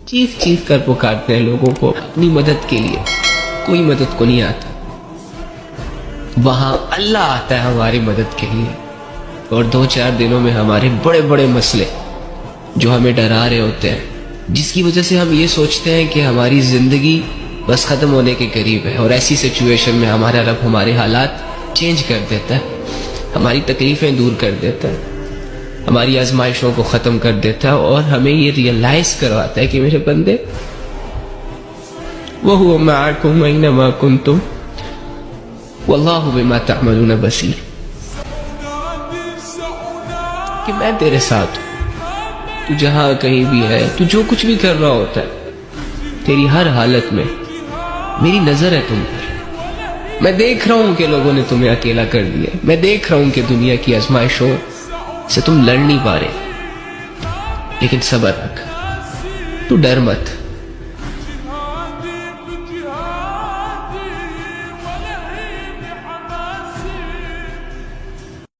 चीख चीख कर पुकारते हैं लोगों को अपनी मदद के लिए, कोई मदद को नहीं आता। वहां अल्लाह आता है हमारी मदद के लिए, और 2-4 दिनों में हमारे बड़े बड़े मसले जो हमें डरा रहे होते हैं, जिसकी वजह से हम ये सोचते हैं कि हमारी जिंदगी बस खत्म होने के करीब है, और ऐसी सिचुएशन में हमारा रब हमारे हालात चेंज कर देता है, हमारी तकलीफें दूर कर देता है, हमारी आजमाइशों को ख़त्म कर देता है, और हमें ये रियलाइज करवाता है कि मेरे बंदे वहुव मअकुम ऐनमा कुंतुम वल्लाहु बिमा तअमलून बसीर, कि मैं तेरे साथ हूं, तू जहां कहीं भी है, तू जो कुछ भी कर रहा होता है, तेरी हर हालत में मेरी नजर है तुम पर। मैं देख रहा हूं कि लोगों ने तुम्हें अकेला कर दिया, मैं देख रहा हूं कि दुनिया की आजमाइशों से तुम लड़ नहीं पा रहे, लेकिन सब्र रख, तू डर मत।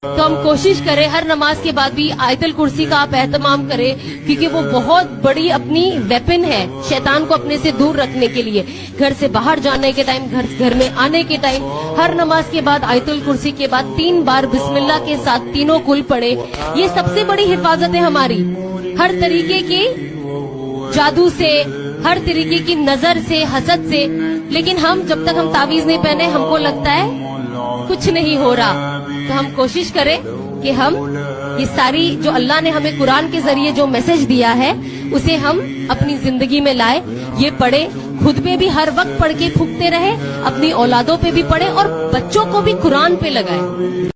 तो हम कोशिश करें हर नमाज के बाद भी आयतल कुर्सी का आप एहतमाम करें, क्योंकि वो बहुत बड़ी अपनी वेपन है शैतान को अपने से दूर रखने के लिए। घर से बाहर जाने के टाइम, घर में आने के टाइम, हर नमाज के बाद आयतल कुर्सी के बाद 3 बार बिस्मिल्लाह के साथ तीनों कुल पढ़े। ये सबसे बड़ी हिफाजत है हमारी हर तरीके की जादू से, हर तरीके की नजर से, हसद से। लेकिन हम जब तक हम तावीज नहीं पहने, हमको लगता है कुछ नहीं हो रहा। तो हम कोशिश करें कि हम ये सारी जो अल्लाह ने हमें कुरान के जरिए जो मैसेज दिया है, उसे हम अपनी जिंदगी में लाए। ये पढ़े, खुद पे भी हर वक्त पढ़ के फूंकते रहे, अपनी औलादों पे भी पढ़े, और बच्चों को भी कुरान पे लगाए।